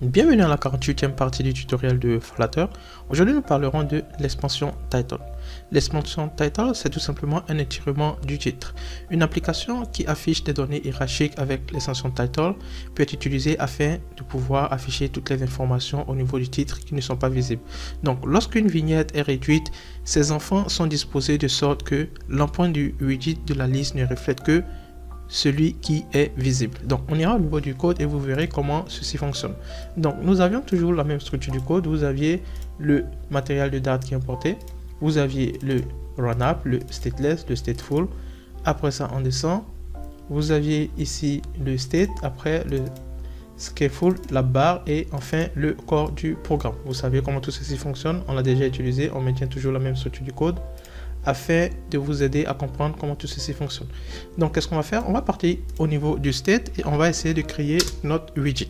Bienvenue à la 48e partie du tutoriel de Flutter. Aujourd'hui, nous parlerons de l'extension Title. L'extension Title, c'est tout simplement un étirement du titre. Une application qui affiche des données hiérarchiques avec l'extension Title peut être utilisée afin de pouvoir afficher toutes les informations au niveau du titre qui ne sont pas visibles. Donc, lorsqu'une vignette est réduite, ses enfants sont disposés de sorte que l'empreinte du widget de la liste ne reflète que celui qui est visible. Donc on ira au niveau du code et vous verrez comment ceci fonctionne. Donc nous avions toujours la même structure du code. Vous aviez le matériel de date qui est importé, vous aviez le run-up, le stateless, le stateful. Après ça on descend, vous aviez ici le state, après le scaffold, la barre et enfin le corps du programme. Vous savez comment tout ceci fonctionne, on l'a déjà utilisé, on maintient toujours la même structure du code afin de vous aider à comprendre comment tout ceci fonctionne. Donc qu'est-ce qu'on va faire? On va partir au niveau du state et on va essayer de créer notre widget.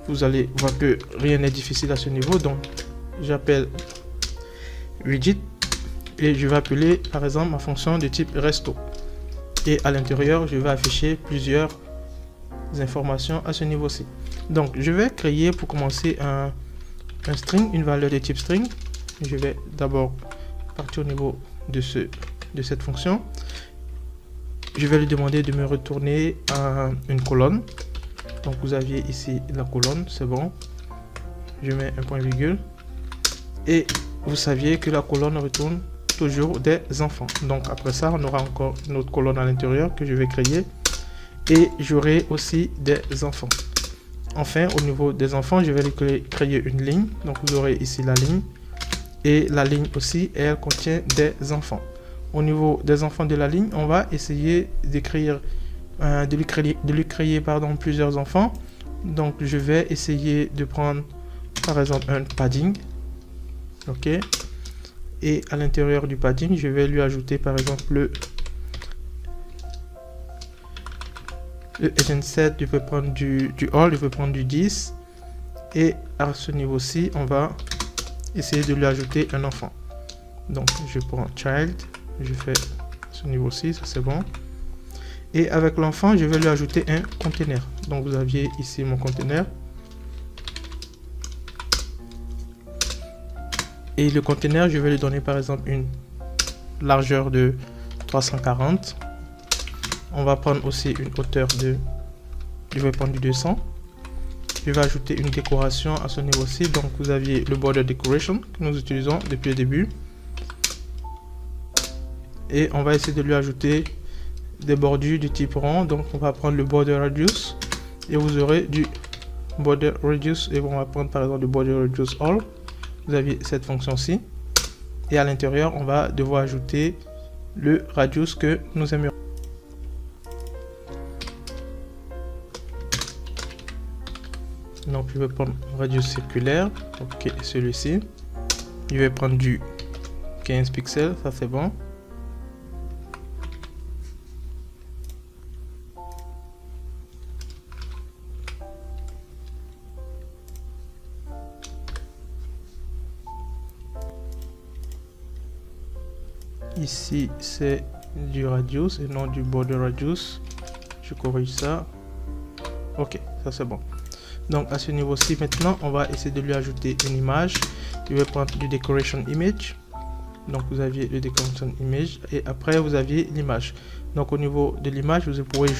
Vous allez voir que rien n'est difficile à ce niveau, donc j'appelle widget et je vais appeler par exemple ma fonction de type resto et à l'intérieur je vais afficher plusieurs informations à ce niveau-ci. Donc je vais créer pour commencer un string, une valeur de type string. Je vais d'abord partir au niveau de cette fonction. Je vais lui demander de me retourner une colonne. Donc vous aviez ici la colonne, c'est bon. Je mets un point virgule et vous saviez que la colonne retourne toujours des enfants. Donc après ça on aura encore une autre colonne à l'intérieur que je vais créer et j'aurai aussi des enfants. Enfin au niveau des enfants je vais créer une ligne. Donc vous aurez ici la ligne et la ligne aussi elle contient des enfants. Au niveau des enfants de la ligne on va essayer d'écrire de lui créer plusieurs enfants. Donc je vais essayer de prendre par exemple un padding, ok, et à l'intérieur du padding je vais lui ajouter par exemple le agent set. Je peux prendre du all, je peux prendre du 10 et à ce niveau-ci on va essayer de lui ajouter un enfant. Donc je prends child, je fais ce niveau-ci, ça c'est bon. Et avec l'enfant, je vais lui ajouter un container. Donc vous aviez ici mon container. Et le container, je vais lui donner par exemple une largeur de 340. On va prendre aussi une hauteur de... Je vais prendre du 200. Je vais ajouter une décoration à ce niveau-ci. Donc vous aviez le border decoration que nous utilisons depuis le début. Et on va essayer de lui ajouter des bordures du type rond. Donc on va prendre le border radius et vous aurez du border radius et on va prendre par exemple le border radius all. Vous avez cette fonction-ci et à l'intérieur on va devoir ajouter le radius que nous aimerions. Donc je vais prendre radius circulaire, ok, celui-ci. Je vais prendre du 15 pixels, ça c'est bon. Ici c'est du radius et non du border radius. Je corrige ça. Ok, ça c'est bon. Donc à ce niveau-ci maintenant on va essayer de lui ajouter une image. Je vais prendre du decoration image. Donc vous aviez le decoration image et après vous aviez l'image. Donc au niveau de l'image vous pourrez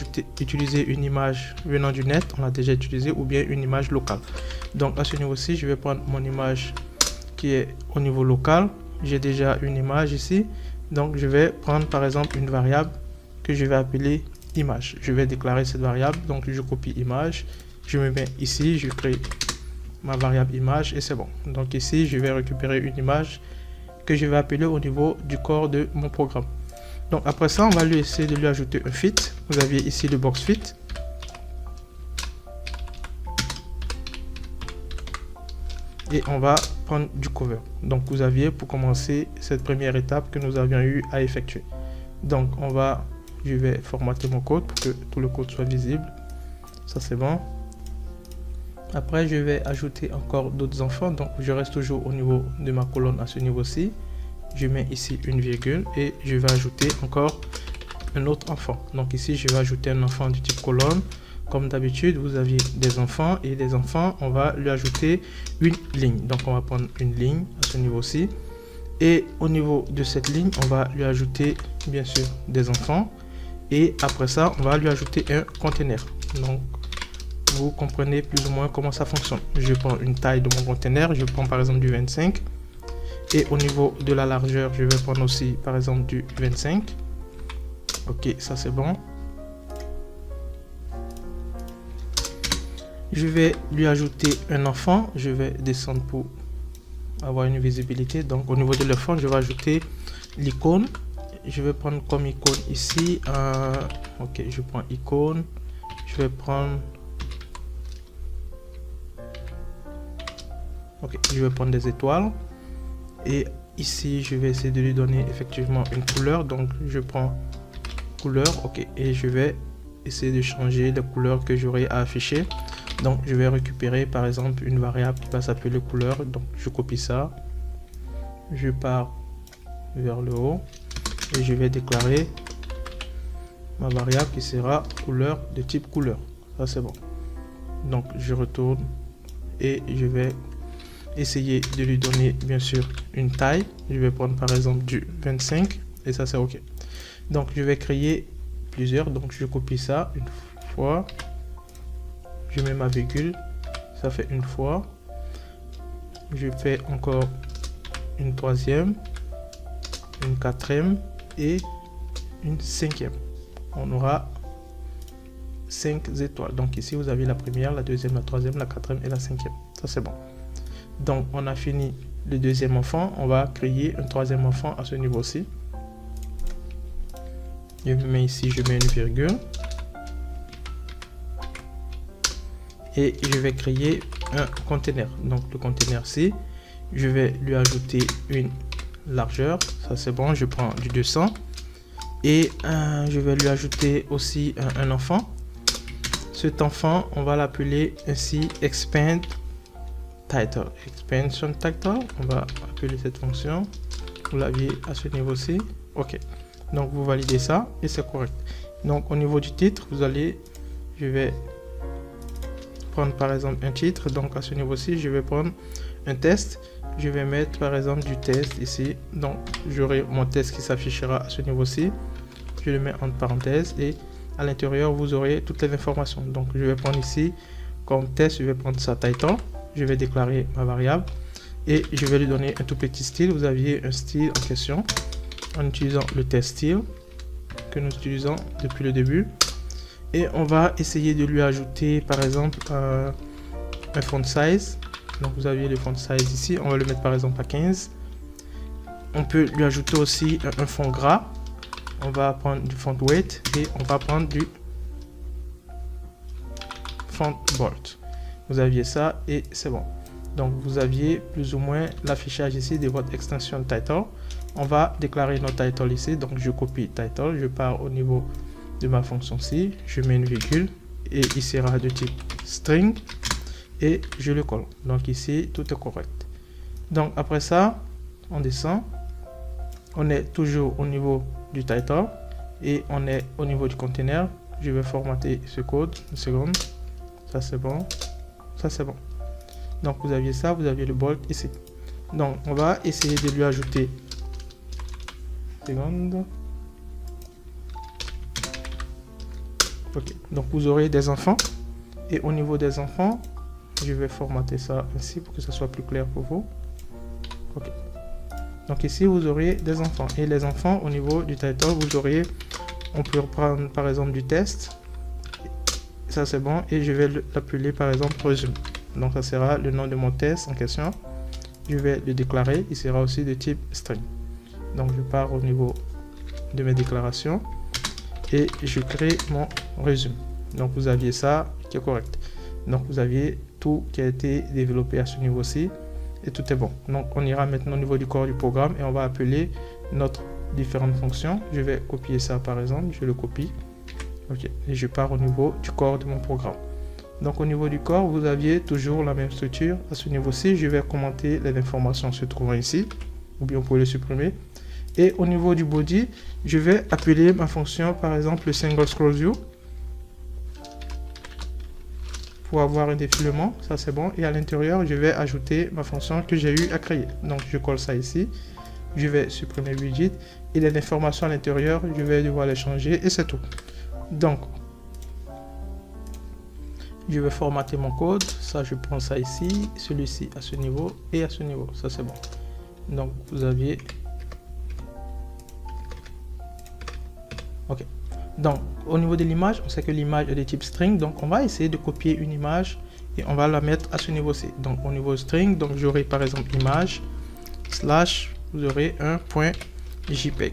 utiliser une image venant du net, on l'a déjà utilisé, ou bien une image locale. Donc à ce niveau-ci je vais prendre mon image qui est au niveau local. J'ai déjà une image ici. Donc je vais prendre par exemple une variable que je vais appeler image. Je vais déclarer cette variable. Donc je copie image. Je me mets ici, je crée ma variable image et c'est bon. Donc ici, je vais récupérer une image que je vais appeler au niveau du corps de mon programme. Donc après ça, on va essayer de lui ajouter un fit. Vous aviez ici le box fit. Et on va prendre du cover. Donc vous aviez pour commencer cette première étape que nous avions eu à effectuer. Donc je vais formater mon code pour que tout le code soit visible. Ça c'est bon. Après, je vais ajouter encore d'autres enfants. Donc, je reste toujours au niveau de ma colonne à ce niveau-ci. Je mets ici une virgule et je vais ajouter encore un autre enfant. Donc ici, je vais ajouter un enfant du type colonne. comme d'habitude, vous aviez des enfants et des enfants, on va lui ajouter une ligne. Donc on va prendre une ligne à ce niveau-ci. Et au niveau de cette ligne, on va lui ajouter bien sûr des enfants. Et après ça, on va lui ajouter un conteneur. Donc vous comprenez plus ou moins comment ça fonctionne. Je prends une taille de mon conteneur, je prends par exemple du 25. Et au niveau de la largeur, je vais prendre aussi par exemple du 25. Ok, ça c'est bon. Je vais lui ajouter un enfant. Je vais descendre pour avoir une visibilité. Donc au niveau de l'enfant, je vais ajouter l'icône. Je vais prendre comme icône ici. Ok, je prends icône. Je vais prendre... Ok, je vais prendre des étoiles. Et ici, je vais essayer de lui donner effectivement une couleur. Donc je prends couleur. Ok, et je vais essayer de changer la couleur que j'aurai à afficher. Donc je vais récupérer par exemple une variable qui va s'appeler couleur. Donc je copie ça, je pars vers le haut et je vais déclarer ma variable qui sera couleur de type couleur. Ça c'est bon. Donc je retourne et je vais essayer de lui donner bien sûr une taille. Je vais prendre par exemple du 25 et ça c'est ok. Donc je vais créer plusieurs. Donc je copie ça une fois. Je mets ma virgule, ça fait une fois. Je fais encore une troisième, une quatrième et une cinquième. On aura 5 étoiles. Donc ici vous avez la première, la deuxième, la troisième, la quatrième et la cinquième. Ça c'est bon. Donc on a fini le deuxième enfant. On va créer un troisième enfant à ce niveau-ci. Je mets ici, je mets une virgule. Et je vais créer un conteneur. Donc le conteneur ci, je vais lui ajouter une largeur. Ça c'est bon, je prends du 200. Et je vais lui ajouter aussi un enfant. Cet enfant, on va l'appeler ainsi expand title. Expansion title, on va appeler cette fonction. Vous l'aviez à ce niveau-ci. Ok. Donc vous validez ça et c'est correct. Donc au niveau du titre, je vais prendre par exemple un titre. Donc à ce niveau-ci, je vais prendre un test. Je vais mettre par exemple du test ici. Donc j'aurai mon test qui s'affichera à ce niveau-ci. Je le mets entre parenthèses et à l'intérieur vous aurez toutes les informations. Donc je vais prendre ici comme test, je vais prendre sa title. Je vais déclarer ma variable et je vais lui donner un tout petit style. Vous aviez un style en question en utilisant le test style que nous utilisons depuis le début. Et on va essayer de lui ajouter par exemple un font size. Donc vous avez le font size ici, on va le mettre par exemple à 15. On peut lui ajouter aussi un fond gras. On va prendre du font weight et on va prendre du font bold. Vous aviez ça et c'est bon. Donc vous aviez plus ou moins l'affichage ici de votre extension title. On va déclarer notre title ici. Donc je copie title, je pars au niveau de ma fonction ci, je mets une virgule et il sera de type string et je le colle. Donc ici tout est correct. Donc après ça, on descend, on est toujours au niveau du title et on est au niveau du conteneur. Je vais formater ce code une seconde. Ça c'est bon, ça c'est bon. Donc vous aviez ça, vous aviez le bold ici. Donc on va essayer de lui ajouter seconde. Ok, donc vous aurez des enfants et au niveau des enfants, je vais formater ça ainsi pour que ça soit plus clair pour vous. Ok, donc ici vous aurez des enfants et les enfants au niveau du title, vous aurez, on peut reprendre par exemple du test, ça c'est bon et je vais l'appeler par exemple resume. Donc ça sera le nom de mon test en question. Je vais le déclarer, il sera aussi de type string. Donc je pars au niveau de mes déclarations et je crée mon résumé. Donc vous aviez ça qui est correct. Donc vous aviez tout qui a été développé à ce niveau-ci et tout est bon. Donc on ira maintenant au niveau du corps du programme et on va appeler notre différentes fonctions. Je vais copier ça par exemple, je le copie. Ok, et je pars au niveau du corps de mon programme. Donc au niveau du corps, vous aviez toujours la même structure. À ce niveau-ci, je vais commenter les informations se trouvant ici, ou bien vous pouvez les supprimer. Et au niveau du body, je vais appeler ma fonction, par exemple, le single scroll view. pour avoir un défilement, ça c'est bon. Et à l'intérieur, je vais ajouter ma fonction que j'ai eu à créer. Donc je colle ça ici, je vais supprimer widget et les informations à l'intérieur, je vais devoir les changer et c'est tout. Donc je vais formater mon code, ça je prends ça ici, celui-ci à ce niveau et à ce niveau, ça c'est bon. Donc vous aviez, ok. Donc au niveau de l'image, on sait que l'image est de type string, donc on va essayer de copier une image et on va la mettre à ce niveau-ci. Donc au niveau string, donc j'aurai par exemple image slash, vous aurez un point JPEG.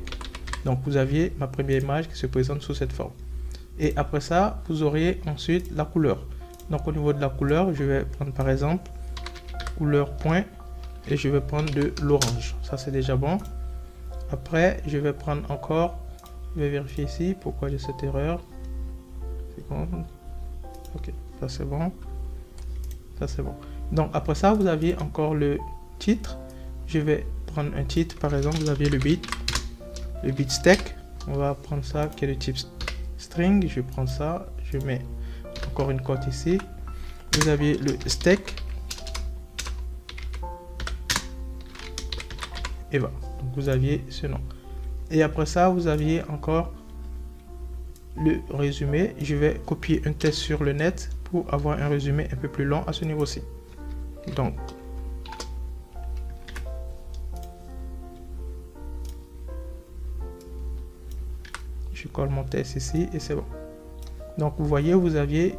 Donc vous aviez ma première image qui se présente sous cette forme. Et après ça, vous aurez ensuite la couleur. Donc au niveau de la couleur, je vais prendre par exemple couleur point et je vais prendre de l'orange. Ça c'est déjà bon. Après, je vais prendre encore, je vais vérifier ici pourquoi j'ai cette erreur. Ok, ça c'est bon. Ça c'est bon. Donc après ça, vous aviez encore le titre. Je vais prendre un titre, par exemple, vous aviez le bit stack. On va prendre ça qui est de type string. Je prends ça, je mets encore une cote ici. Vous aviez le stack. Et voilà. Donc vous aviez ce nom. Et après ça, vous aviez encore le résumé. Je vais copier un test sur le net pour avoir un résumé un peu plus long à ce niveau-ci. Donc je colle mon test ici et c'est bon. Donc vous voyez, vous aviez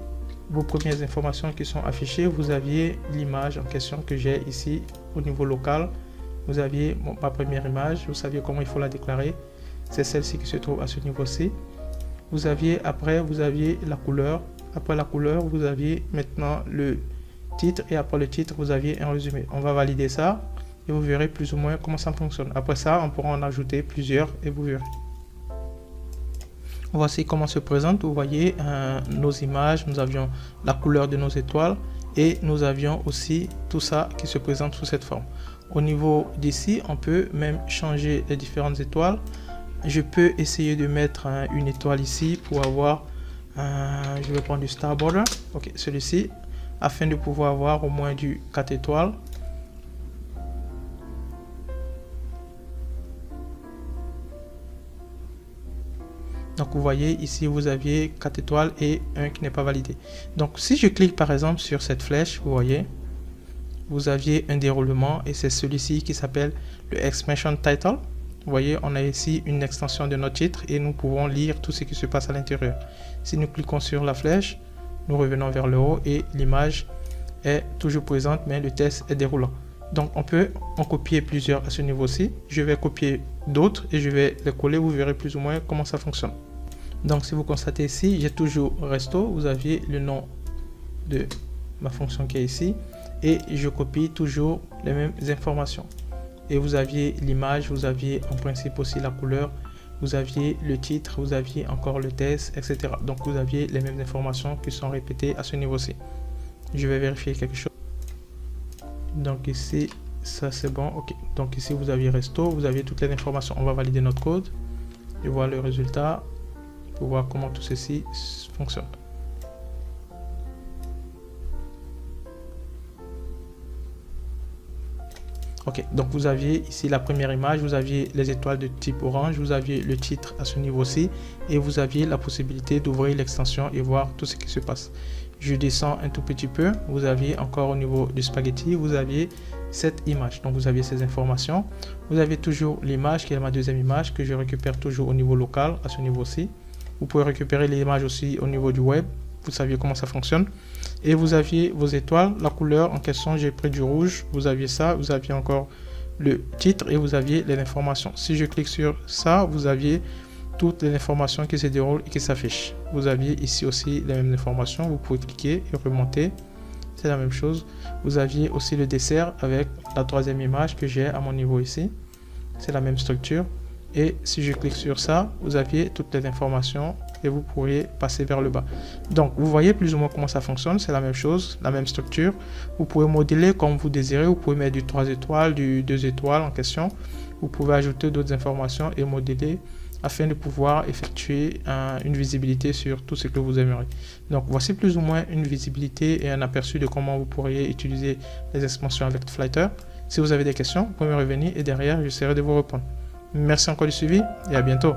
vos premières informations qui sont affichées. Vous aviez l'image en question que j'ai ici au niveau local. Vous aviez ma première image, vous saviez comment il faut la déclarer. C'est celle-ci qui se trouve à ce niveau-ci. Vous aviez après, vous aviez la couleur. Après la couleur, vous aviez maintenant le titre et après le titre, vous aviez un résumé. On va valider ça et vous verrez plus ou moins comment ça fonctionne. Après ça, on pourra en ajouter plusieurs et vous verrez. Voici comment se présente. Vous voyez nos images, nous avions la couleur de nos étoiles et nous avions aussi tout ça qui se présente sous cette forme. Au niveau d'ici, on peut même changer les différentes étoiles. Je peux essayer de mettre une étoile ici pour avoir, je vais prendre du star border, ok, celui-ci, afin de pouvoir avoir au moins du 4 étoiles. Donc vous voyez ici vous aviez 4 étoiles et un qui n'est pas validé. Donc si je clique par exemple sur cette flèche, vous voyez, vous aviez un déroulement et c'est celui-ci qui s'appelle le expansion title. Vous voyez, on a ici une extension de notre titre et nous pouvons lire tout ce qui se passe à l'intérieur. Si nous cliquons sur la flèche, nous revenons vers le haut et l'image est toujours présente mais le test est déroulant. Donc on peut en copier plusieurs à ce niveau-ci. Je vais copier d'autres et je vais les coller. Vous verrez plus ou moins comment ça fonctionne. Donc si vous constatez ici, j'ai toujours resto. Vous aviez le nom de ma fonction qui est ici. Et je copie toujours les mêmes informations. Et vous aviez l'image, vous aviez en principe aussi la couleur. Vous aviez le titre, vous aviez encore le test, etc. Donc vous aviez les mêmes informations qui sont répétées à ce niveau-ci. Je vais vérifier quelque chose. Donc ici, ça c'est bon, ok. Donc ici vous aviez resto, vous aviez toutes les informations. On va valider notre code et voir le résultat pour voir comment tout ceci fonctionne. Ok, donc vous aviez ici la première image, vous aviez les étoiles de type orange, vous aviez le titre à ce niveau-ci et vous aviez la possibilité d'ouvrir l'extension et voir tout ce qui se passe. Je descends un tout petit peu, vous aviez encore au niveau du spaghetti, vous aviez cette image. Donc vous aviez ces informations. Vous avez toujours l'image qui est ma deuxième image que je récupère toujours au niveau local, à ce niveau-ci. Vous pouvez récupérer l'image aussi au niveau du web. Vous saviez comment ça fonctionne. Et vous aviez vos étoiles, la couleur en question, j'ai pris du rouge. Vous aviez ça, vous aviez encore le titre et vous aviez les informations. Si je clique sur ça, vous aviez toutes les informations qui se déroulent et qui s'affichent. Vous aviez ici aussi les mêmes informations. Vous pouvez cliquer et remonter. C'est la même chose. Vous aviez aussi le dessert avec la troisième image que j'ai à mon niveau ici. C'est la même structure. Et si je clique sur ça, vous aviez toutes les informations et vous pourriez passer vers le bas. Donc, vous voyez plus ou moins comment ça fonctionne. C'est la même chose, la même structure. Vous pouvez modeler comme vous désirez. Vous pouvez mettre du 3 étoiles, du 2 étoiles en question. Vous pouvez ajouter d'autres informations et modeler afin de pouvoir effectuer une visibilité sur tout ce que vous aimeriez. Donc voici plus ou moins une visibilité et un aperçu de comment vous pourriez utiliser les extensions avec Flighter. Si vous avez des questions, vous pouvez me revenir et derrière, j'essaierai de vous répondre. Merci encore du suivi et à bientôt.